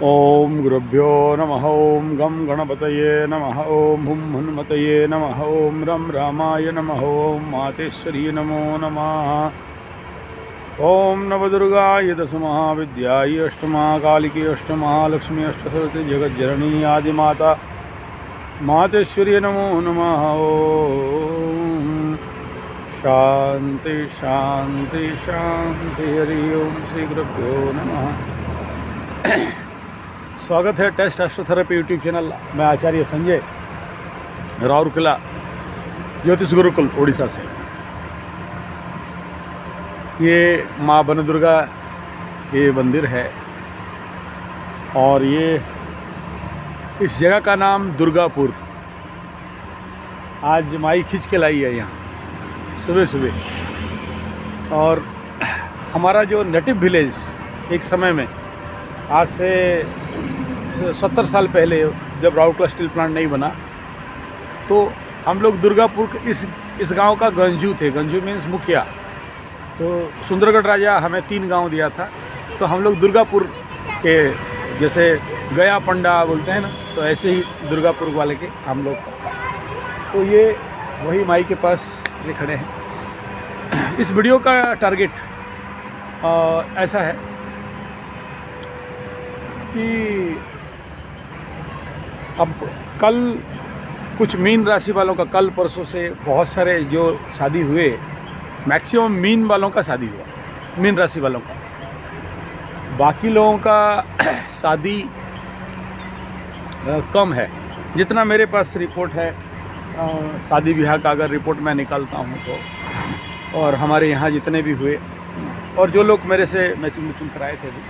ओम गुरुभ्यो नमः। ओम गम गणपतये नमः। ओम हुम हनुमतये नमः। ओम रम रामाय नमः। ओम मातेश्वरी नमो नमः। ओम नवदुर्गाय दशमहाविद्याय अष्टमा कालिकी अष्टमा लक्ष्मी अष्टसरस्वती जगज्जननी आदिमाता मातेश्वरी नमो नमः। ओम शांति शांति शांति। हरि ओम श्री गुरुभ्यो नमः। स्वागत है टेस्ट एस्ट्रोथेरेपी यूट्यूब चैनल मैं आचार्य संजय राउरकेला ज्योतिष गुरुकुल उड़ीसा से। ये माँ बनदुर्गा के मंदिर है और ये इस जगह का नाम दुर्गापुर। आज माई खींच के लाई है यहाँ सुबह सुबह। और हमारा जो नेटिव विलेज एक समय में आज से 70 साल पहले जब राउरकेला स्टील प्लांट नहीं बना तो हम लोग दुर्गापुर के इस गांव का गंजू थे। गंजू मीन्स मुखिया। तो सुंदरगढ़ राजा हमें 3 गांव दिया था तो हम लोग दुर्गापुर के, जैसे गया पंडा बोलते हैं ना, तो ऐसे ही दुर्गापुर वाले के हम लोग। तो ये वही माई के पास ये खड़े हैं। इस वीडियो का टारगेट ऐसा है कि अब कल कुछ मीन राशि वालों का, कल परसों से बहुत सारे जो शादी हुए, मैक्सिमम मीन वालों का शादी हुआ, मीन राशि वालों का। बाकी लोगों का शादी कम है। जितना मेरे पास रिपोर्ट है शादी ब्याह का, अगर रिपोर्ट मैं निकालता हूँ तो, और हमारे यहाँ जितने भी हुए और जो लोग मेरे से मैचिंग कराए थे भी,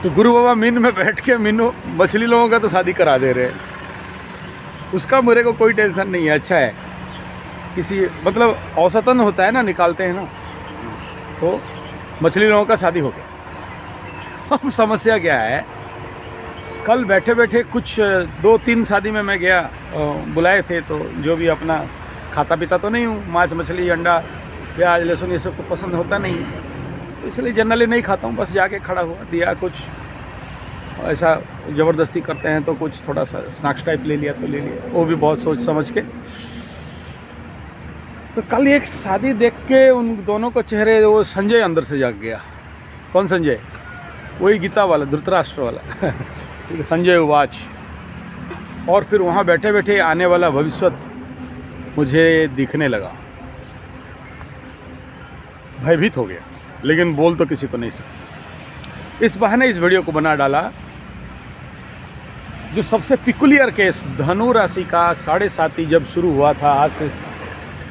तो गुरु बाबा मीन में बैठ के मीनों मछली लोगों का तो शादी करा दे रहे हैं। उसका मेरे को कोई टेंशन नहीं है। अच्छा है, किसी मतलब औसतन होता है ना, निकालते हैं ना, तो मछली लोगों का शादी हो गया। अब समस्या क्या है, कल बैठे बैठे कुछ 2-3 शादी में मैं गया, बुलाए थे, तो जो भी अपना खाता पीता तो नहीं हूँ, मांस मछली अंडा प्याज लहसुन ये सब तो पसंद होता नहीं, तो इसलिए जनरली नहीं खाता हूँ। बस जाके खड़ा हुआ, दिया, कुछ ऐसा ज़बरदस्ती करते हैं तो कुछ थोड़ा सा स्नैक्स टाइप ले लिया तो ले लिया, वो भी बहुत सोच समझ के। तो कल एक शादी देख के उन दोनों को चेहरे, वो संजय अंदर से जाग गया। कौन संजय? वही गीता वाला, धृतराष्ट्र वाला। ठीक है, संजय उवाच। और फिर वहाँ बैठे बैठे आने वाला भविष्यत मुझे दिखने लगा। भयभीत हो गया, लेकिन बोल तो किसी को नहीं सकता। इस बहाने इस वीडियो को बना डाला। जो सबसे पिकुलियर केस धनु राशि का 7.5 जब शुरू हुआ था, आज से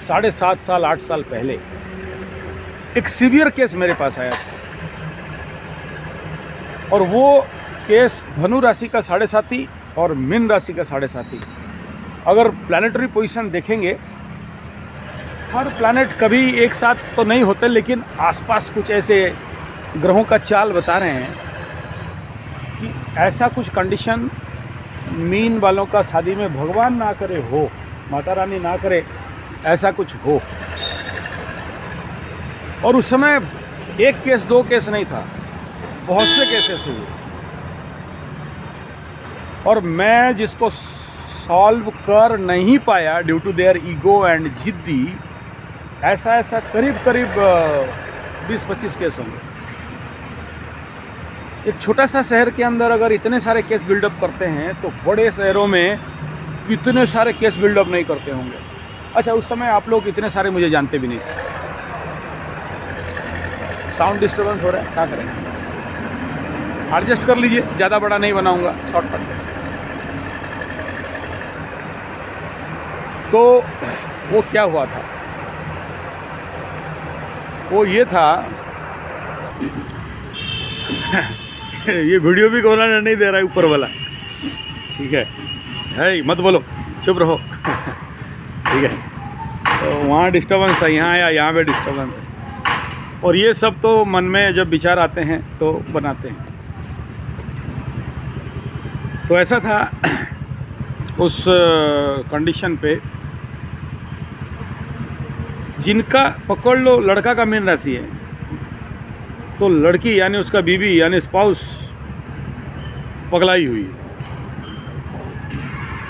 7.5 साल 8 साल पहले, एक सीवियर केस मेरे पास आया था। और वो केस धनु राशि का 7.5 और मीन राशि का 7.5। अगर प्लानिटरी पोजीशन देखेंगे, हर प्लैनेट कभी एक साथ तो नहीं होते, लेकिन आसपास कुछ ऐसे ग्रहों का चाल बता रहे हैं कि ऐसा कुछ कंडीशन मीन वालों का शादी में, भगवान ना करे हो, माता रानी ना करे, ऐसा कुछ हो। और उस समय 1 केस 2 केस नहीं था, बहुत से केसेस हुए। और मैं जिसको सॉल्व कर नहीं पाया due to their ego and जिद्दी, ऐसा करीब 20-25 केस होंगे। एक छोटा सा शहर के अंदर अगर इतने सारे केस बिल्डअप करते हैं तो बड़े शहरों में कितने सारे केस बिल्डअप नहीं करते होंगे। अच्छा, उस समय आप लोग इतने सारे मुझे जानते भी नहीं थे। साउंड डिस्टर्बेंस हो रहा है, क्या करें, एडजस्ट कर लीजिए, ज़्यादा बड़ा नहीं बनाऊंगा, शॉर्टकट। तो वो क्या हुआ था, वो ये था। ये वीडियो भी कोना नहीं दे रहा है ऊपर वाला, ठीक है, मत बोलो, चुप रहो। ठीक है, तो वहाँ डिस्टर्बेंस था, यहाँ आया, यहाँ पे डिस्टर्बेंस है। और ये सब तो मन में जब विचार आते हैं तो बनाते हैं। तो ऐसा था उस कंडीशन पे, जिनका पकड़ लो लड़का का मीन राशि है, तो लड़की यानी उसका बीवी यानी स्पाउस पगलाई हुई है।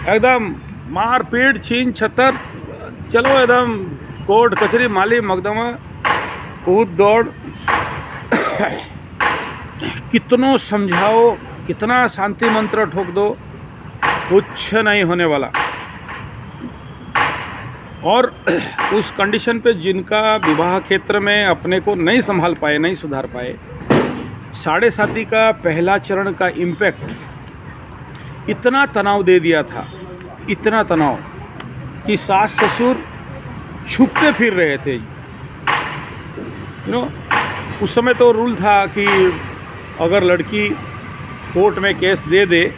एकदम मार पीट छीन छतर, चलो एकदम कोर्ट कचहरी माली मकदमा कूद दौड़। कितनों समझाओ, कितना शांति मंत्र ठोक दो, कुछ नहीं होने वाला। और उस कंडीशन पे जिनका विवाह क्षेत्र में अपने को नहीं संभाल पाए, नहीं सुधार पाए, 7.5 का पहला चरण का इम्पैक्ट इतना तनाव दे दिया था, इतना तनाव कि सास ससुर छुपते फिर रहे थे। उस समय तो रूल था कि अगर लड़की कोर्ट में केस दे दे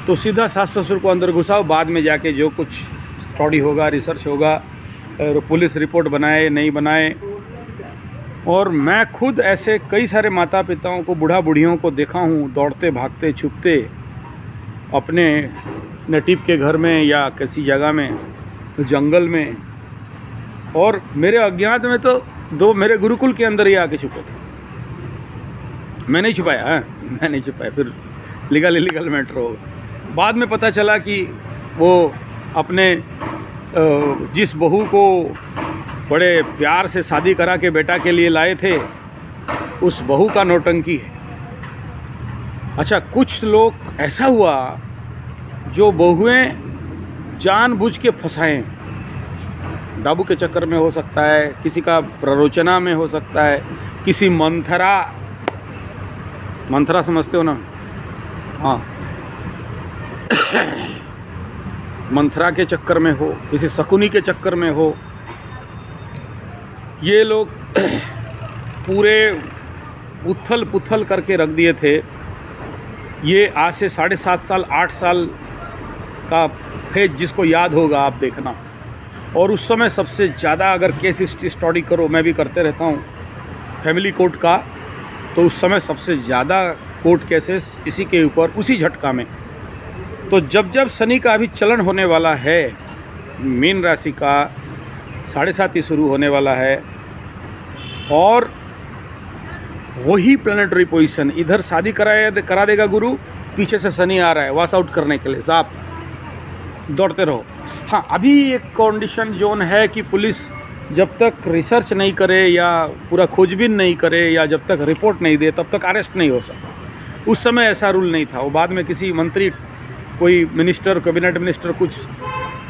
तो सीधा सास ससुर को अंदर घुसाओ, बाद में जाके जो कुछ स्टडी होगा, रिसर्च होगा, पुलिस रिपोर्ट बनाए नहीं बनाए। और मैं खुद ऐसे कई सारे माता पिताओं को, बूढ़ा बूढ़ियों को देखा हूँ दौड़ते भागते छुपते अपने नेटिव के घर में या किसी जगह में, जंगल में। और मेरे अज्ञात में तो 2 मेरे गुरुकुल के अंदर ही आके छुपे थे। मैं नहीं छुपाया, मैं नहीं छुपाया। फिर लीगल इलीगल मैटर होगा। बाद में पता चला कि वो अपने जिस बहू को बड़े प्यार से शादी करा के बेटा के लिए लाए थे, उस बहू का नौटंकी है। अच्छा, कुछ लोग ऐसा हुआ जो बहुएं जानबूझ के फंसाएं। डाबू के चक्कर में हो सकता है, किसी का प्ररोचना में हो सकता है, किसी मंथरा समझते हो ना? हाँ, मंथरा के चक्कर में हो, किसी शकुनी के चक्कर में हो। ये लोग पूरे उथल पुथल करके रख दिए थे। ये आज से 7.5 साल 8 साल का फेज जिसको याद होगा आप देखना। और उस समय सबसे ज़्यादा अगर केस हिस्ट्री स्टडी करो, मैं भी करते रहता हूँ फैमिली कोर्ट का, तो उस समय सबसे ज़्यादा कोर्ट केसेस इसी के ऊपर, उसी झटका में। तो जब शनि का अभी चलन होने वाला है, मीन राशि का 7.5 शुरू होने वाला है, और वही प्लैनेटरी पोजीशन, इधर शादी करा देगा गुरु, पीछे से शनि आ रहा है वॉश आउट करने के लिए। साहब दौड़ते रहो। हाँ, अभी एक कंडीशन जोन है कि पुलिस जब तक रिसर्च नहीं करे या पूरा खोजबीन नहीं करे या जब तक रिपोर्ट नहीं दे तब तक अरेस्ट नहीं हो सकता। उस समय ऐसा रूल नहीं था। वो बाद में किसी मंत्री, कोई मिनिस्टर, कैबिनेट मिनिस्टर, कुछ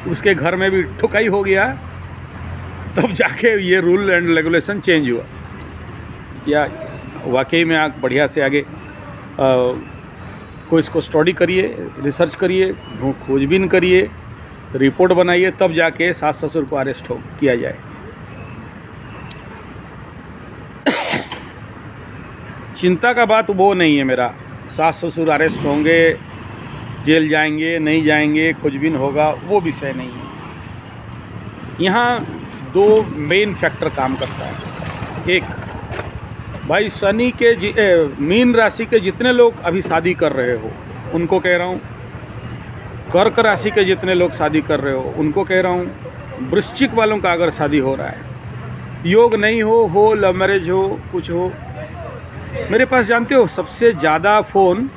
उसके घर में भी ठुकाई हो गया, तब जाके ये रूल एंड रेगुलेशन चेंज हुआ। या वाकई में आप बढ़िया से आगे को इसको स्टडी करिए, रिसर्च करिए, खोजबीन करिए, रिपोर्ट बनाइए, तब जाके सास ससुर को अरेस्ट किया जाए। चिंता का बात वो नहीं है मेरा, सास ससुर अरेस्ट होंगे, जेल जाएंगे नहीं जाएंगे, खोजबीन होगा, वो विषय नहीं है। यहाँ 2 मेन फैक्टर काम करता है। एक, भाई शनि के मीन राशि के जितने लोग अभी शादी कर रहे हो उनको कह रहा हूँ, कर्क राशि के जितने लोग शादी कर रहे हो उनको कह रहा हूँ, वृश्चिक वालों का अगर शादी हो रहा है, योग नहीं हो लव मैरिज हो, कुछ हो, मेरे पास जानते हो सबसे ज़्यादा फ़ोन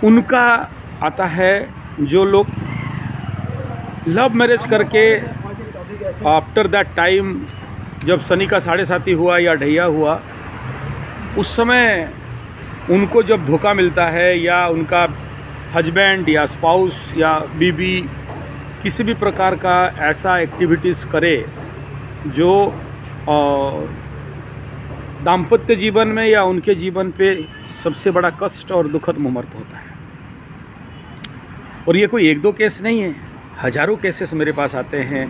उनका आता है जो लोग लव मैरिज करके आफ्टर दैट टाइम, जब शनि का 7.5 हुआ या ढैया हुआ, उस समय उनको जब धोखा मिलता है या उनका हस्बैंड या स्पाउस या बीबी किसी भी प्रकार का ऐसा एक्टिविटीज़ करे जो दाम्पत्य जीवन में या उनके जीवन पे सबसे बड़ा कष्ट और दुखद मुहूर्त होता है। और ये कोई 1-2 केस नहीं है, हज़ारों केसेस मेरे पास आते हैं,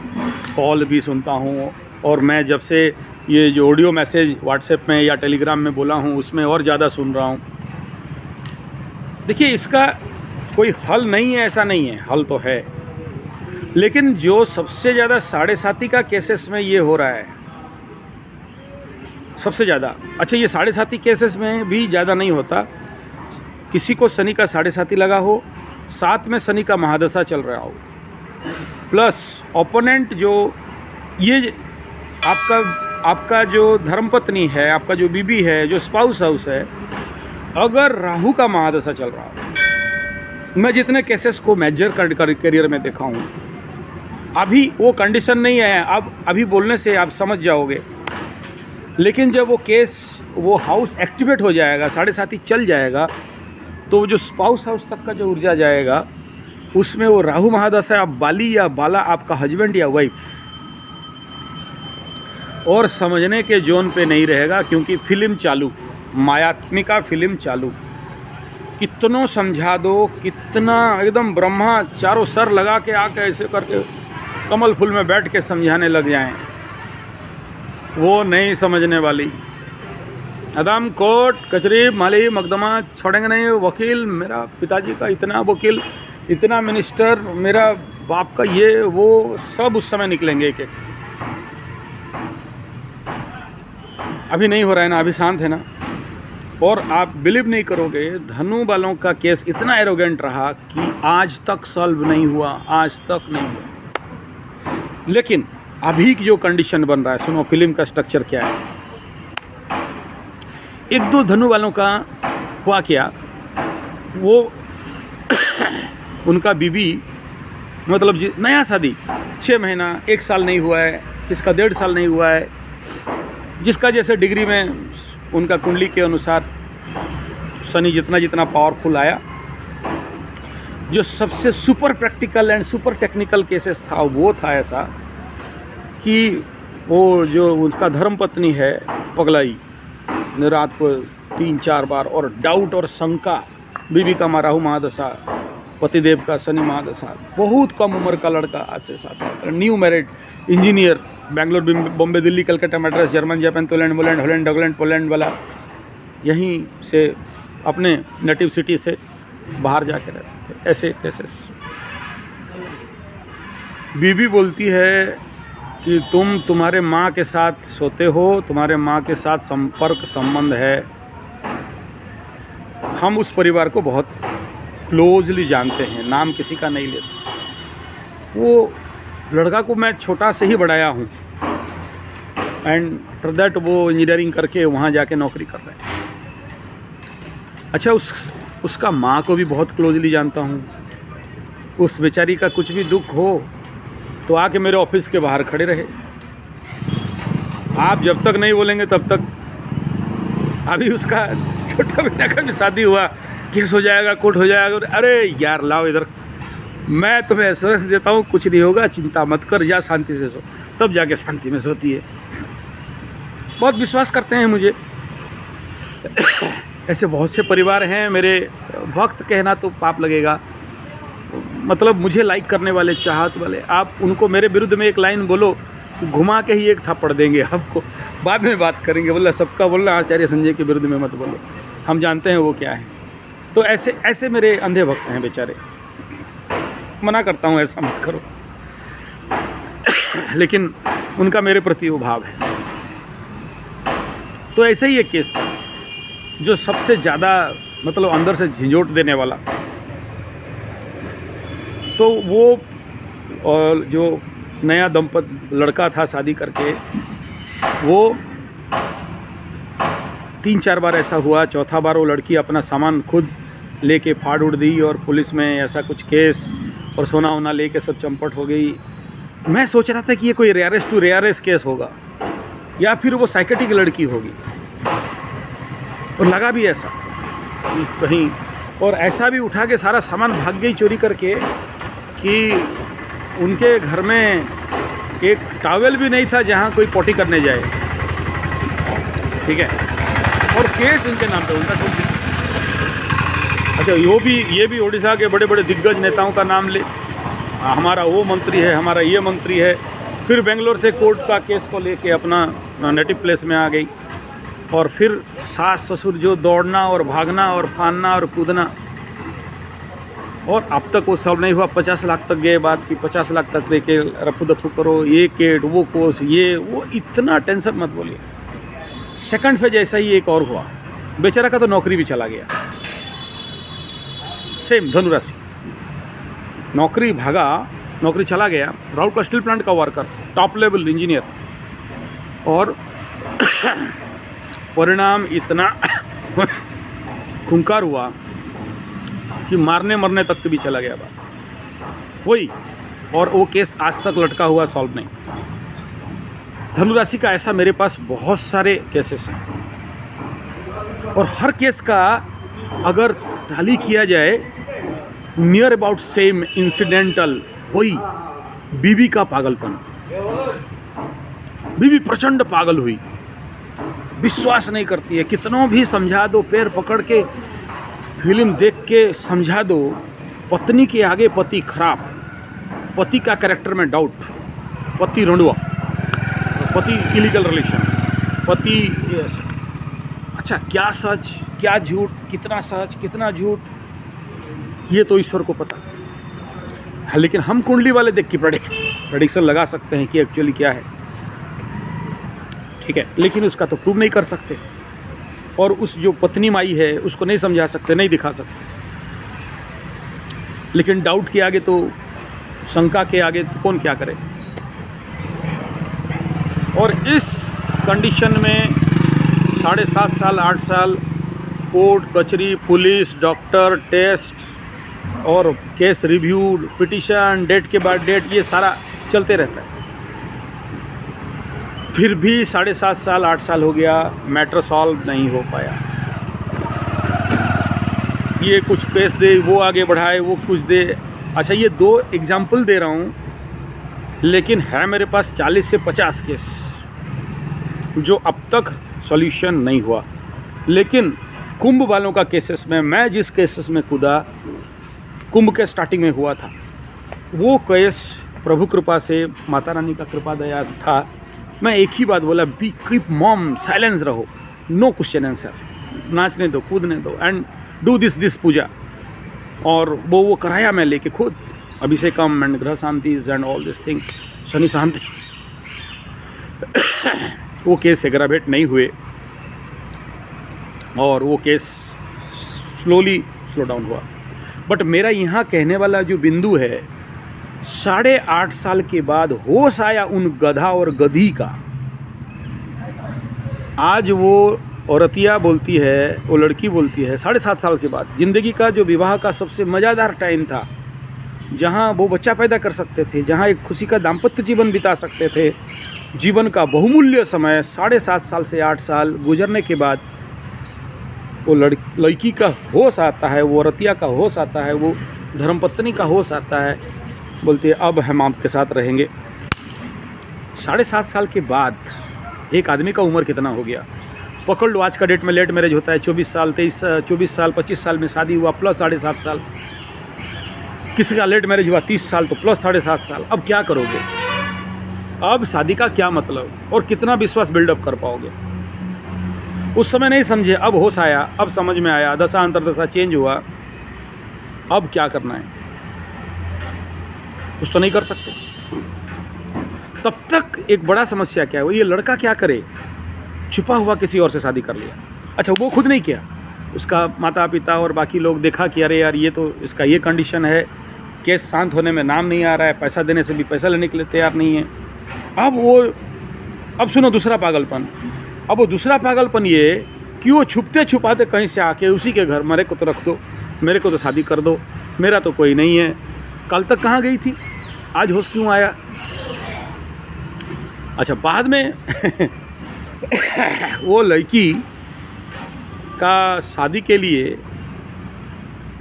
कॉल भी सुनता हूँ। और मैं जब से ये जो ऑडियो मैसेज व्हाट्सएप में या टेलीग्राम में बोला हूँ उसमें और ज़्यादा सुन रहा हूँ। देखिए, इसका कोई हल नहीं है, ऐसा नहीं है, हल तो है, लेकिन जो सबसे ज़्यादा 7.5 का केसेस में ये हो रहा है सबसे ज़्यादा। अच्छा, ये 7.5 केसेस में भी ज़्यादा नहीं होता, किसी को शनि का 7.5 लगा हो, साथ में शनि का महादशा चल रहा हो, प्लस ओपोनेंट जो ये आपका जो धर्मपत्नी है, आपका जो बीबी है, जो स्पाउस हाउस है, अगर राहु का महादशा चल रहा हो, मैं जितने केसेस को मेजर कर करियर में देखा हूँ, अभी वो कंडीशन नहीं है, अब अभी बोलने से आप समझ जाओगे, लेकिन जब वो केस, वो हाउस एक्टिवेट हो जाएगा, 7.5 चल जाएगा, तो जो स्पाउस हाउस तक का जो ऊर्जा जाएगा, उसमें वो राहु महादशा, आप बाली या बाला आपका हस्बैंड या वाइफ, और समझने के जोन पे नहीं रहेगा, क्योंकि फिल्म चालू, मायात्मिका फिल्म चालू। कितनों समझा दो, कितना एकदम ब्रह्मा चारों सर लगा के आके ऐसे करके कमल फूल में बैठ के समझाने लग जाएं, वो नहीं समझने वाली। अदम कोर्ट कचहरी माली मकदमा छोड़ेंगे नहीं। वकील, मेरा पिताजी का इतना वकील, इतना मिनिस्टर, मेरा बाप का ये वो, सब उस समय निकलेंगे एक एक। अभी नहीं हो रहा है ना, अभी शांत है ना। और आप बिलीव नहीं करोगे, धनु वालों का केस इतना एरोगेंट रहा कि आज तक सॉल्व नहीं हुआ, आज तक नहीं हुआ। लेकिन अभी की जो कंडीशन बन रहा है, सुनो फिल्म का स्ट्रक्चर क्या है। 1-2 धनु वालों का हुआ क्या, वो उनका बीवी, मतलब नया शादी 6 महीना 1 साल नहीं हुआ है, किसका 1.5 साल नहीं हुआ है, जिसका जैसे डिग्री में उनका कुंडली के अनुसार शनि जितना जितना पावरफुल आया। जो सबसे super practical and super technical cases था, वो था ऐसा कि वो जो उनका धर्मपत्नी है पगलाई, रात को 3-4 बार, और डाउट और शंका, बीवी का राहु महादशा, पतिदेव का शनि महादशा, बहुत कम उम्र का लड़का, आज से 7 साल, new married engineer, Bangalore, Bombay, Delhi, Calcutta, Madras, German, Japan, Poland, Holland, England, Poland वाला, यहीं से अपने नेटिव सिटी से बाहर जाके रहते थे। ऐसे केसेस। बीवी बोलती है कि तुम्हारे माँ के साथ सोते हो, तुम्हारे माँ के साथ संपर्क संबंध है। हम उस परिवार को बहुत क्लोजली जानते हैं, नाम किसी का नहीं लेते। वो लड़का को मैं छोटा से ही बढ़ाया हूँ, एंड आफ्टर दैट वो इंजीनियरिंग करके वहाँ जाके नौकरी कर रहे हैं। अच्छा, उसका माँ को भी बहुत क्लोजली जानता हूँ। उस बेचारी का कुछ भी दुख हो तो आके मेरे ऑफिस के बाहर खड़े रहे। आप जब तक नहीं बोलेंगे तब तक। अभी उसका छोटा बेटा का भी शादी हुआ, केस हो जाएगा, कोर्ट हो जाएगा। अरे यार लाओ इधर, मैं तुम्हें एश्योरेंस देता हूँ कुछ नहीं होगा, चिंता मत कर, जा शांति से सो। तब जाके शांति में सोती है। बहुत विश्वास करते हैं मुझे। ऐसे बहुत से परिवार हैं। मेरे भक्त कहना तो पाप लगेगा, मतलब मुझे लाइक करने वाले, चाहत वाले, आप उनको मेरे विरुद्ध में एक लाइन बोलो, घुमा के ही एक थप्पड़ देंगे आपको। बाद में बात करेंगे, बोला सबका बोलना आचार्य संजय के विरुद्ध में मत बोलो, हम जानते हैं वो क्या है। तो ऐसे मेरे अंधे भक्त हैं बेचारे। मना करता हूँ ऐसा मत करो, लेकिन उनका मेरे प्रति वो भाव है। तो ऐसे ही एक केस था जो सबसे ज़्यादा मतलब अंदर से झंझोट देने वाला। तो वो और जो नया दंपत लड़का था शादी करके, वो 3-4 बार ऐसा हुआ। चौथा बार वो लड़की अपना सामान खुद लेके फाड़ उड़ दी और पुलिस में ऐसा कुछ केस, और सोना वोना लेके सब चंपट हो गई। मैं सोच रहा था कि ये कोई रेयरेस्ट टू रेयरेस्ट केस होगा या फिर वो साइकेट्रिक लड़की होगी, और लगा भी ऐसा कहीं। और ऐसा भी उठा के सारा सामान भाग गई चोरी करके कि उनके घर में एक टॉवेल भी नहीं था जहाँ कोई पोटी करने जाए। ठीक है, और केस इनके नाम पे उल्टा ठोक दिया। अच्छा, ये भी उड़ीसा के बड़े बड़े दिग्गज नेताओं का नाम ले, हमारा वो मंत्री है, हमारा ये मंत्री है। फिर बेंगलोर से कोर्ट का केस को लेके अपना नेटिव प्लेस में आ गई, और फिर सास ससुर जो दौड़ना और भागना और फानना और कूदना। और अब तक वो सॉल्व नहीं हुआ। 50 लाख तक गए बात कि 50 लाख तक लेके रफू दफू करो, ये केट, वो कोर्स, ये वो। इतना टेंशन मत बोलिए। सेकंड फेज ऐसा ही एक और हुआ, बेचारा का तो नौकरी भी चला गया। सेम धनुराशि, नौकरी भागा, नौकरी चला गया। राउरकेला स्टील प्लांट का वर्कर, टॉप लेवल इंजीनियर, और परिणाम इतना खूंखार हुआ कि मारने मरने तक भी चला गया बात वही, और वो केस आज तक लटका हुआ, सॉल्व नहीं। धनु राशि का ऐसा मेरे पास बहुत सारे केसेस हैं और हर केस का अगर टैली किया जाए नियर अबाउट सेम इंसिडेंटल, वही बीवी का पागलपन। बीवी प्रचंड पागल हुई, विश्वास नहीं करती है, कितनों भी समझा दो, पैर पकड़ के फिल्म देख के समझा दो, पत्नी के आगे पति खराब, पति का कैरेक्टर में डाउट, पति रंडुआ, पति इलीगल रिलेशन, पति अच्छा क्या सच क्या झूठ, कितना सच कितना झूठ, ये तो ईश्वर को पता है। लेकिन हम कुंडली वाले देख के प्रेडिक्शन लगा सकते हैं कि एक्चुअली क्या है, ठीक है, लेकिन उसका तो प्रूव नहीं कर सकते, और उस जो पत्नी माई है उसको नहीं समझा सकते, नहीं दिखा सकते। लेकिन डाउट के आगे तो, शंका के आगे तो कौन क्या करे। और इस कंडीशन में 7.5 साल 8 साल कोर्ट कचहरी, पुलिस, डॉक्टर, टेस्ट और केस रिव्यू, पिटीशन, डेट के बाद डेट, ये सारा चलते रहता है। फिर भी 7.5 साल 8 साल हो गया, मैटर सॉल्व नहीं हो पाया। ये कुछ केस दे, वो आगे बढ़ाए, वो कुछ दे। अच्छा, ये 2 एग्जाम्पल दे रहा हूँ, लेकिन है मेरे पास 40 से 50 केस जो अब तक सॉल्यूशन नहीं हुआ। लेकिन कुंभ वालों का केसेस में, मैं जिस केसेस में कूदा, कुंभ के स्टार्टिंग में हुआ था, वो केस प्रभु कृपा से, माता रानी का कृपा दया था। मैं एक ही बात बोला, बी कीप मॉम, साइलेंस रहो, नो क्वेश्चन आंसर, नाचने दो, कूदने दो, एंड डू दिस पूजा। और वो कराया मैं लेके खुद, abhishekam and graha shanti and all this thing, Shani shanti. वो केस एग्रावेट नहीं हुए और वो केस स्लो डाउन हुआ। बट मेरा यहाँ कहने वाला जो बिंदु है, 8.5 साल के बाद होश आया उन गधा और गधी का। आज वो औरतिया बोलती है, वो लड़की बोलती है, 7.5 साल के बाद ज़िंदगी का जो विवाह का सबसे मज़ेदार टाइम था, जहाँ वो बच्चा पैदा कर सकते थे, जहाँ एक खुशी का दाम्पत्य जीवन बिता सकते थे, जीवन का बहुमूल्य समय 7.5 साल से 8 साल गुजरने के बाद वो लड़की का होश आता है, वो औरतिया का होश आता है, वो धर्मपत्नी का होश आता है, बोलते हैं अब हम आपके साथ रहेंगे। 7.5 साल के बाद एक आदमी का उम्र कितना हो गया, पकड़ लो। आज का डेट में लेट मैरिज होता है, 24 साल 25 साल में शादी हुआ, प्लस 7.5 साल। किसी का लेट मैरिज हुआ 30 साल, तो प्लस 7.5 साल। अब क्या करोगे? अब शादी का क्या मतलब, और कितना विश्वास बिल्डअप कर पाओगे? उस समय नहीं समझे, अब होश आया, अब समझ में आया, दशा अंतरदशा चेंज हुआ, अब क्या करना है? कुछ तो नहीं कर सकते। तब तक एक बड़ा समस्या क्या है, वो ये लड़का क्या करे, छुपा हुआ किसी और से शादी कर लिया। अच्छा, वो खुद नहीं किया, उसका माता पिता और बाकी लोग देखा कि अरे यार ये तो इसका ये कंडीशन है, केस शांत होने में नाम नहीं आ रहा है, पैसा देने से भी पैसा लेने के लिए तैयार नहीं है। अब सुनो दूसरा पागलपन। अब वो दूसरा पागलपन ये कि वो छुपते छुपाते कहीं से आके उसी के घर, मेरे को तो रख दो, मेरे को तो शादी कर दो, मेरा तो कोई नहीं है। कल तक कहाँ गई थी, आज होश क्यों आया? अच्छा, बाद में वो लड़की का शादी के लिए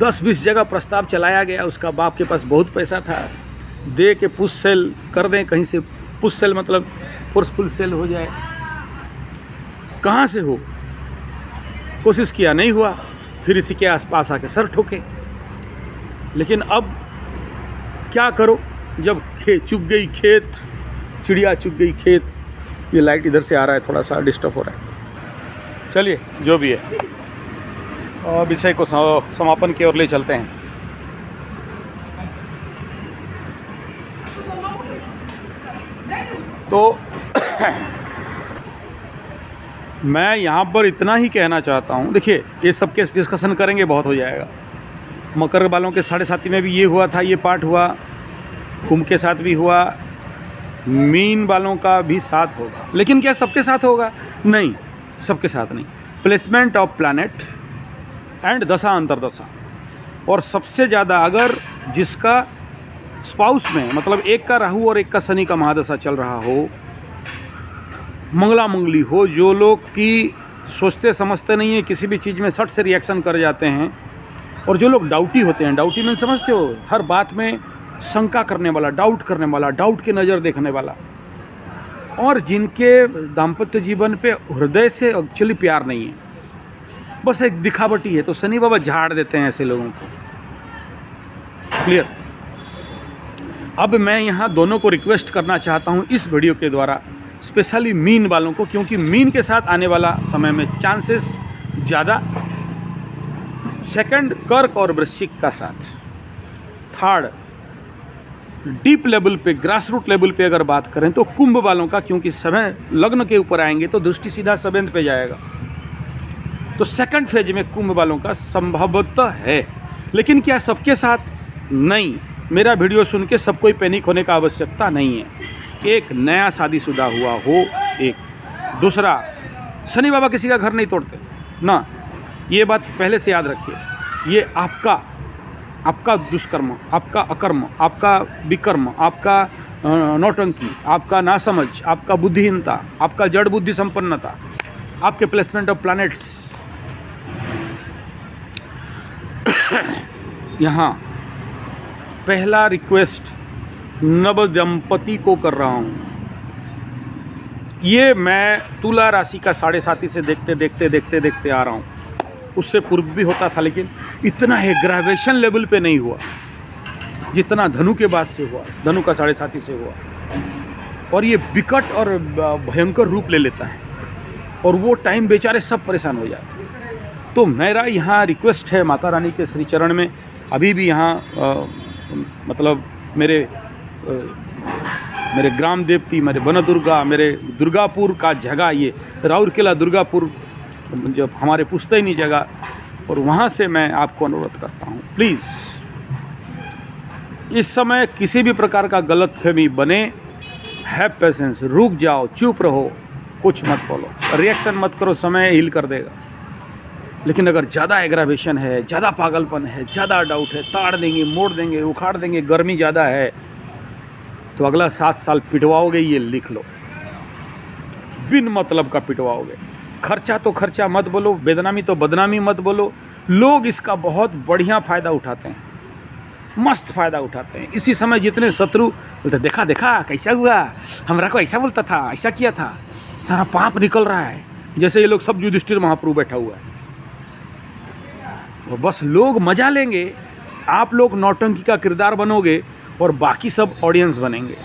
10-20 जगह प्रस्ताव चलाया गया। उसका बाप के पास बहुत पैसा था, दे के पुश सेल कर दें कहीं से, पुश सेल मतलब फोर्सफुल सेल हो जाए, कहाँ से हो। कोशिश किया, नहीं हुआ, फिर इसी के आसपास आके सर ठोके। लेकिन अब क्या करो, जब चुग गई खेत, चिड़िया चुग गई खेत। ये लाइट इधर से आ रहा है, थोड़ा सा डिस्टर्ब हो रहा है। चलिए, जो भी है, और विषय को समापन की ओर ले चलते हैं। तो मैं यहाँ पर इतना ही कहना चाहता हूँ। देखिए, ये सब केस डिस्कशन करेंगे, बहुत हो जाएगा। मकर वालों के 7.5 में भी ये हुआ था, ये पार्ट हुआ, कुंभ के साथ भी हुआ, मीन वालों का भी साथ होगा। लेकिन क्या सबके साथ होगा? नहीं, सबके साथ नहीं। प्लेसमेंट ऑफ प्लैनेट एंड दशा अंतरदशा, और सबसे ज़्यादा अगर जिसका स्पाउस में मतलब एक का राहु और एक का शनि का महादशा चल रहा हो, मंगला मंगली हो, जो लोग की सोचते समझते नहीं है, किसी भी चीज़ में सट से रिएक्शन कर जाते हैं, और जो लोग डाउटी होते हैं, डाउटी में समझते हो, हर बात में शंका करने वाला, डाउट करने वाला, डाउट की नज़र देखने वाला, और जिनके दाम्पत्य जीवन पे हृदय से एक्चुअली प्यार नहीं है, बस एक दिखावटी है, तो शनि बाबा झाड़ देते हैं ऐसे लोगों को। क्लियर? अब मैं यहाँ दोनों को रिक्वेस्ट करना चाहता हूँ इस वीडियो के द्वारा, स्पेशली मीन वालों को, क्योंकि मीन के साथ आने वाला समय में चांसेस ज़्यादा, सेकंड कर्क और वृश्चिक का साथ, थर्ड डीप लेवल पे, ग्रास रूट लेवल पे अगर बात करें तो कुंभ वालों का, क्योंकि समय लग्न के ऊपर आएंगे तो दृष्टि सीधा सेवेंथ पे जाएगा, तो सेकंड फेज में कुंभ वालों का संभवतः है। लेकिन क्या सबके साथ? नहीं। मेरा वीडियो सुन के सब कोई पैनिक होने का आवश्यकता नहीं है। एक नया शादीशुदा हुआ हो, एक दूसरा, शनि बाबा किसी का घर नहीं तोड़ते ना, ये बात पहले से याद रखिए। ये आपका दुष्कर्म, आपका अकर्म, आपका विकर्म, आपका नौटंकी, आपका नासमझ, आपका बुद्धिहीनता, आपका जड़ बुद्धि संपन्नता, आपके प्लेसमेंट ऑफ प्लैनेट्स, यहाँ पहला रिक्वेस्ट नव दंपति को कर रहा हूँ। ये मैं तुला राशि का 7.5 से देखते आ रहा हूँ। उससे पूर्व भी होता था, लेकिन इतना एग्रावेशन लेवल पे नहीं हुआ जितना धनु के बाद से हुआ, धनु का 7.5 से हुआ, और ये विकट और भयंकर रूप ले लेता है, और वो टाइम बेचारे सब परेशान हो जाते हैं। तो मेरा यहाँ रिक्वेस्ट है माता रानी के श्री चरण में, अभी भी यहाँ मतलब मेरे ग्राम देवती, मेरे वन दुर्गा, मेरे दुर्गापुर का जगह, ये राउरकेला दुर्गापुर जब हमारे पुश्तैनी जगह, और वहाँ से मैं आपको अनुरोध करता हूँ, प्लीज़ इस समय किसी भी प्रकार का गलतफहमी बने, हैव पेशेंस, रुक जाओ, चुप रहो, कुछ मत बोलो, रिएक्शन मत करो, समय हील कर देगा। लेकिन अगर ज़्यादा एग्रावेशन है, ज़्यादा पागलपन है, ज़्यादा डाउट है, ताड़ देंगे, मोड़ देंगे, उखाड़ देंगे, गर्मी ज़्यादा है, तो अगला 7 साल पिटवाओगे, ये लिख लो, बिन मतलब का पिटवाओगे। खर्चा तो खर्चा मत बोलो, बदनामी तो बदनामी मत बोलो। लोग इसका बहुत बढ़िया फ़ायदा उठाते हैं, मस्त फ़ायदा उठाते हैं। इसी समय जितने शत्रु बोलते, देखा कैसा हुआ, हमरा को ऐसा बोलता था, ऐसा किया था, सारा पाप निकल रहा है, जैसे ये लोग सब युधिष्ठिर महाप्रभु बैठा हुआ है। और बस लोग मज़ा लेंगे, आप लोग नौटंकी का किरदार बनोगे और बाकी सब ऑडियंस बनेंगे।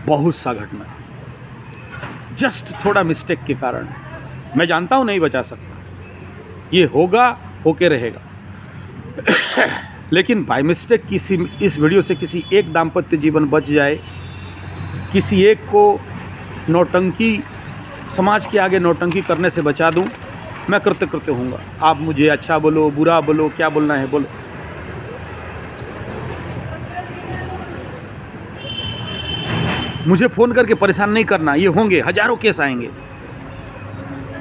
बहुत सा घटना जस्ट थोड़ा मिस्टेक के कारण, मैं जानता हूँ नहीं बचा सकता, ये होगा, होके रहेगा। लेकिन बाय मिस्टेक किसी इस वीडियो से किसी एक दाम्पत्य जीवन बच जाए, किसी एक को नौटंकी, समाज के आगे नौटंकी करने से बचा दूं, मैं कृतकृत्य होऊंगा। आप मुझे अच्छा बोलो, बुरा बोलो, क्या बोलना है बोलो। मुझे फ़ोन करके परेशान नहीं करना, ये होंगे, हज़ारों केस आएंगे।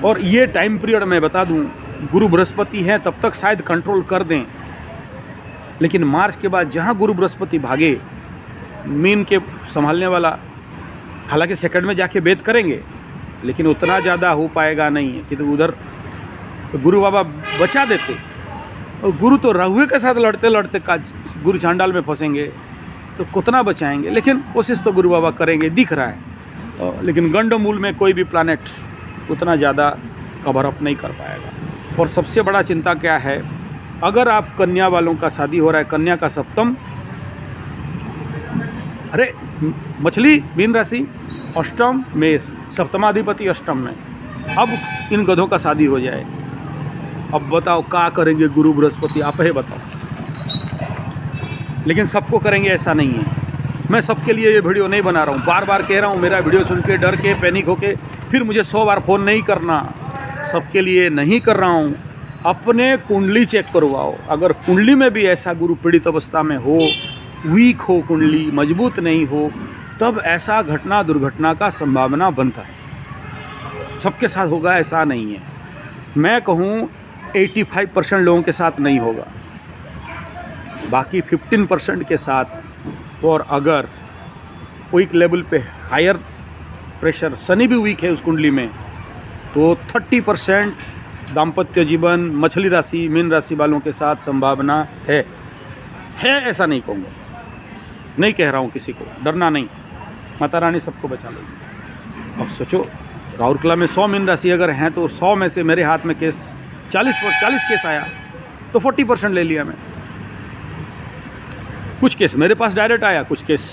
और ये टाइम पीरियड मैं बता दूं, गुरु बृहस्पति हैं तब तक शायद कंट्रोल कर दें, लेकिन मार्च के बाद जहां गुरु बृहस्पति भागे, मीन के संभालने वाला हालांकि सेकंड में जाके भेद करेंगे, लेकिन उतना ज़्यादा हो पाएगा नहीं है कि तो उधर तो गुरु बाबा बचा देते, और गुरु तो राहु के साथ लड़ते लड़ते का गुरु चांडाल में फंसेंगे, तो कितना बचाएंगे। लेकिन कोशिश तो गुरु बाबा करेंगे, दिख रहा है। लेकिन गंडमूल में कोई भी प्लानेट उतना ज़्यादा कवर अप नहीं कर पाएगा। और सबसे बड़ा चिंता क्या है, अगर आप कन्या वालों का शादी हो रहा है, कन्या का सप्तम, अरे मछली मीन राशि, अष्टम मेष, सप्तमाधिपति अष्टम में, अब इन गधों का शादी हो जाए, अब बताओ क्या करेंगे गुरु बृहस्पति, आप ही बताओ। लेकिन सबको करेंगे ऐसा नहीं है। मैं सबके लिए ये वीडियो नहीं बना रहा हूँ, बार बार कह रहा हूँ, मेरा वीडियो सुन के डर के पैनिक होके फिर मुझे 100 बार फ़ोन नहीं करना, सबके लिए नहीं कर रहा हूँ। अपने कुंडली चेक करवाओ, अगर कुंडली में भी ऐसा गुरु पीड़ित अवस्था में हो, वीक हो कुंडली, मजबूत नहीं हो, तब ऐसा घटना दुर्घटना का संभावना बनता है। सबके साथ होगा ऐसा नहीं है। मैं कहूँ 85% लोगों के साथ नहीं होगा, बाकी 15% के साथ। और अगर वीक लेवल पे हायर प्रेशर, शनि भी वीक है उस कुंडली में, तो 30% दाम्पत्य जीवन मछली राशि, मीन राशि वालों के साथ संभावना है। ऐसा नहीं कहूँगा, नहीं कह रहा हूँ किसी को, डरना नहीं, माता रानी सबको बचा लेगी। अब सोचो, राउरकेला में 100 मीन राशि अगर हैं तो 100 में से मेरे हाथ में केस 40 केस आया तो 40% ले लिया मैं। कुछ केस मेरे पास डायरेक्ट आया, कुछ केस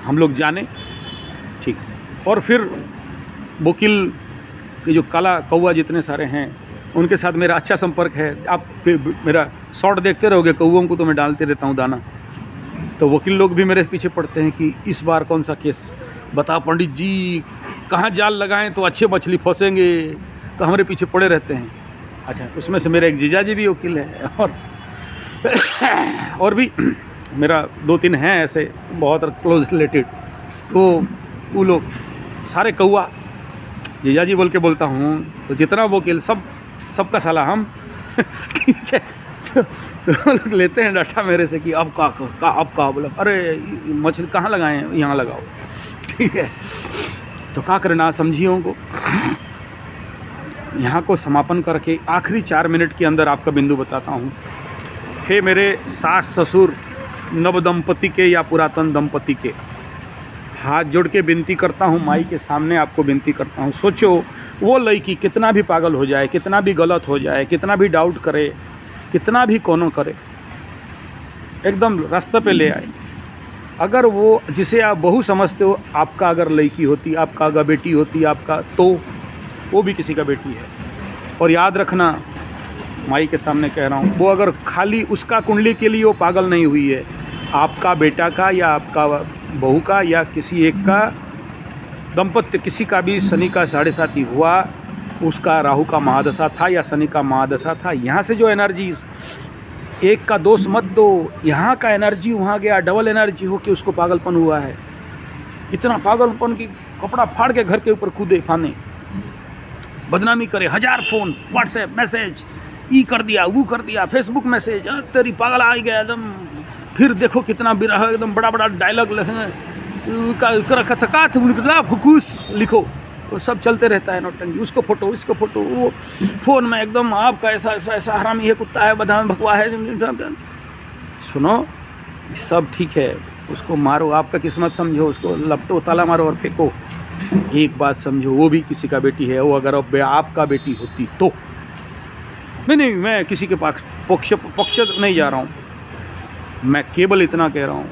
हम लोग जाने, ठीक। और फिर वकील के जो काला कौवा जितने सारे हैं उनके साथ मेरा अच्छा संपर्क है। आप मेरा शॉर्ट देखते रहोगे, कौवों को तो मैं डालते रहता हूँ दाना, तो वकील लोग भी मेरे पीछे पड़ते हैं कि इस बार कौन सा केस बता पंडित जी, कहाँ जाल लगाएं तो अच्छे मछली फंसेंगे, तो हमारे पीछे पड़े रहते हैं। अच्छा, उसमें से मेरा एक जीजाजी भी वकील है, और भी मेरा 2-3 हैं ऐसे बहुत क्लोज रिलेटेड, तो वो लोग सारे कौवा जीजाजी बोल के बोलता हूँ, तो जितना वकील सबका साला हम ठीक है, तो लोग लेते हैं डाटा मेरे से कि अब का बोला, अरे मछली कहाँ लगाएं, यहाँ लगाओ, ठीक है। तो क्या करना, समझियों को यहाँ को समापन करके आखिरी 4 मिनट के अंदर आपका बिंदु बताता हूँ। हे मेरे सास ससुर नव दंपति के या पुरातन दंपति के, हाथ जोड़ के विनती करता हूँ, माई के सामने आपको विनती करता हूँ। सोचो, वो लड़की कितना भी पागल हो जाए, कितना भी गलत हो जाए, कितना भी डाउट करे, कितना भी कोनो करे, एकदम रास्ते पे ले आए। अगर वो जिसे आप बहू समझते हो, आपका अगर लड़की होती, आपका अगर बेटी होती आपका, तो वो भी किसी का बेटी है। और याद रखना, माई के सामने कह रहा हूँ, वो अगर खाली उसका कुंडली के लिए वो पागल नहीं हुई है, आपका बेटा का या आपका बहू का या किसी एक का दंपत्य, किसी का भी शनि का 7.5 हुआ, उसका राहु का महादशा था या शनि का महादशा था, यहाँ से जो एनर्जी, एक का दोष मत दो, यहाँ का एनर्जी वहाँ गया, डबल एनर्जी हो के उसको पागलपन हुआ है। इतना पागलपन कि कपड़ा फाड़ के घर के ऊपर कूदे फाने, बदनामी करे, 1000 फ़ोन, व्हाट्सएप मैसेज, ई कर दिया, वो कर दिया, फेसबुक मैसेज, तेरी पागल आ गया एकदम। फिर देखो कितना बिरह, एकदम बड़ा बड़ा डायलॉग फुकूस लिखो, तो सब चलते रहता है नौटंकी, उसको फोटो, इसको फोटो, वो फ़ोन में एकदम आपका ऐसा हरामी है, कुत्ता है, बदहा में भगवा है। सुनो, सब ठीक है, उसको मारो, आपका किस्मत समझो, उसको लपटो, ताला मारो और फेंको। एक बात समझो, वो भी किसी का बेटी है, वो अगर आपका बेटी होती तो। नहीं, मैं किसी के पास पक्ष नहीं जा रहा हूँ, मैं केवल इतना कह रहा हूँ,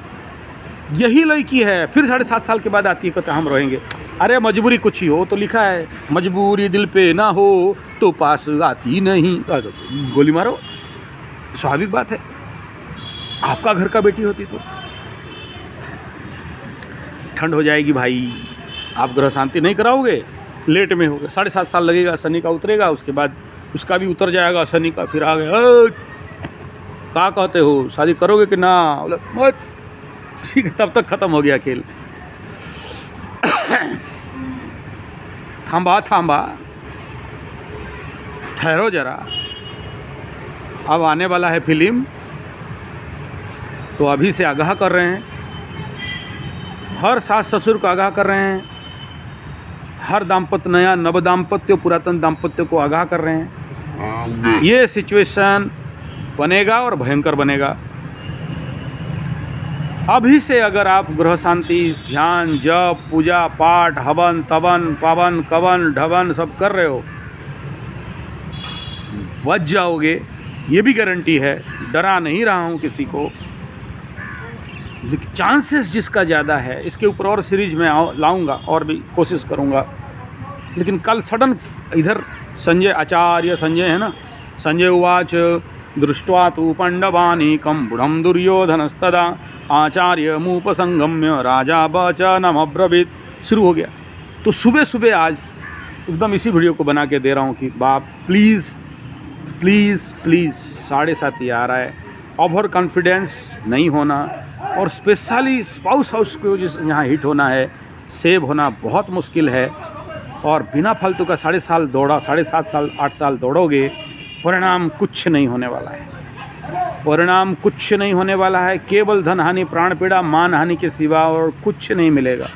यही लड़की है, फिर 7.5 साल के बाद आती है, कहते हम रहेंगे। अरे मजबूरी कुछ ही हो, तो लिखा है मजबूरी दिल पे ना हो तो पास आती नहीं, गोली मारो, स्वाभाविक बात है। आपका घर का बेटी होती तो ठंड हो जाएगी भाई, आप ग्रह शांति नहीं कराओगे, लेट में होगा, 7.5 साल लगेगा, शनि का उतरेगा, उसके बाद उसका भी उतर जाएगा, शनि का फिर आ गया, क्या कहते हो, शादी करोगे कि ना, बोले ठीक है, तब तक ख़त्म हो गया खेल। थांबा, ठहरो जरा, अब आने वाला है फिल्म, तो अभी से आगाह कर रहे हैं, हर सास ससुर को आगाह कर रहे हैं, हर दाम्पत्य, नया नव दाम्पत्य, पुरातन दाम्पत्य को आगाह कर रहे हैं। ये सिचुएशन बनेगा और भयंकर बनेगा। अभी से अगर आप ग्रह शांति, ध्यान, जप, पूजा पाठ, हवन तवन, पावन कवन ढवन सब कर रहे हो, बच जाओगे, ये भी गारंटी है। डरा नहीं रहा हूँ किसी को, लेकिन चांसेस जिसका ज़्यादा है, इसके ऊपर और सीरीज में लाऊंगा और भी कोशिश करूँगा। लेकिन कल सडन इधर आचार्य संजय है ना, संजय उवाच दृष्ट्वा तु पांडवानीकं बुढ़ं दुर्योधनस्तदा आचार्य मुपसंगम्य राजा वचनमब्रवीत्, शुरू हो गया। तो सुबह सुबह आज एकदम इसी वीडियो को बना के दे रहा हूँ कि बाप प्लीज़ 7:30 आ रहा है, ओवर कॉन्फिडेंस नहीं होना, और स्पेशली स्पाउस हाउस को जिस यहाँ हिट होना है, सेव होना बहुत मुश्किल है। और बिना फालतू का 7.5 साल दौड़ा, 7.5 साल 8 साल दौड़ोगे परिणाम कुछ नहीं होने वाला है, परिणाम कुछ नहीं होने वाला है। केवल धन हानि, प्राण पीड़ा, मान हानि के सिवा और कुछ नहीं मिलेगा।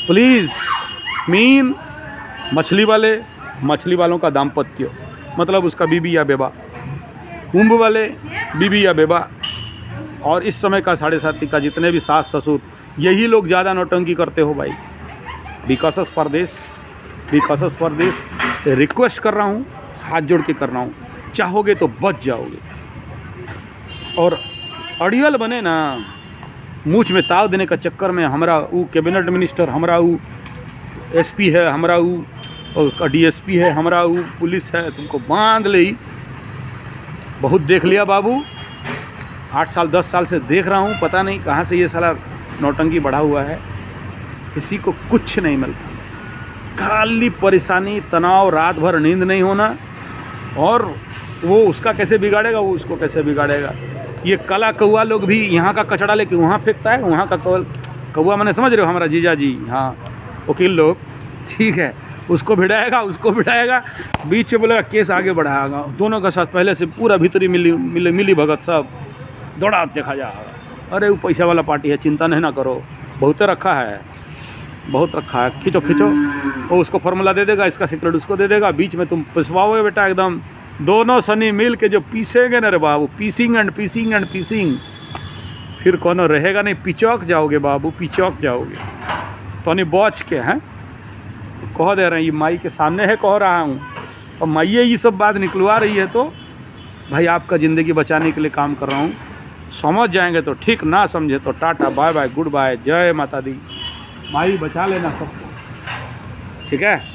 प्लीज़ मीन मछली वालों का दाम्पत्य, मतलब उसका बीबी या बेबा, कुंभ वाले बीबी या बेबा, और इस समय का 7.5 का जितने भी सास ससुर, यही लोग ज़्यादा नौटंकी करते हो भाई। बिकॉस परदेश रिक्वेस्ट कर रहा हूँ, हाथ जोड़ के कर रहा हूँ, चाहोगे तो बच जाओगे। और अड़ियल बने ना, मूछ में ताव देने का चक्कर में हमारा वो कैबिनेट मिनिस्टर, हमारा वो एसपी है, हमारा वो डीएसपी है, हमारा वो पुलिस है, तुमको बांध ले। बहुत देख लिया बाबू, 8 साल 10 साल से देख रहा हूँ, पता नहीं कहाँ से ये साला नौटंकी बढ़ा हुआ है। किसी को कुछ नहीं मिलता, खाली परेशानी, तनाव, रात भर नींद नहीं होना, और वो उसका कैसे बिगाड़ेगा, वो उसको कैसे बिगाड़ेगा। ये काला कौआ लोग भी यहाँ का कचड़ा लेके वहाँ फेंकता है, वहाँ का कौआ मैंने समझ रहे हो, हमारा जीजा जी, हाँ वकील लोग, ठीक है, उसको भिड़ाएगा, बीच में बोलेगा केस आगे बढ़ाएगा, दोनों का साथ पहले से पूरा भीतरी मिली भगत सब दौड़ा देखा जाएगा। अरे वो पैसा वाला पार्टी है, चिंता नहीं ना करो, बहुत रखा है, खींचो वो उसको फॉर्मूला दे देगा, इसका सीक्रेट उसको दे देगा, बीच में तुम पिसवाओगे बेटा, एकदम दोनों सनी मिल के जो पीसेंगे ना रे बाबू, पीसिंग एंड पीसिंग, फिर कोनो रहेगा नहीं, पिचौक जाओगे बाबू, पिचौक जाओगे। तो नहीं बच के हैं, कह दे रहे हैं, ये माई के सामने है, कह रहा हूँ, और माइये ये सब बात निकलवा रही है, तो भाई आपका ज़िंदगी बचाने के लिए काम कर रहा हूँ। समझ जाएंगे तो ठीक, ना समझे तो tata bye bye, good bye, जय माता दी। माई बचा लेना सबको, ठीक है।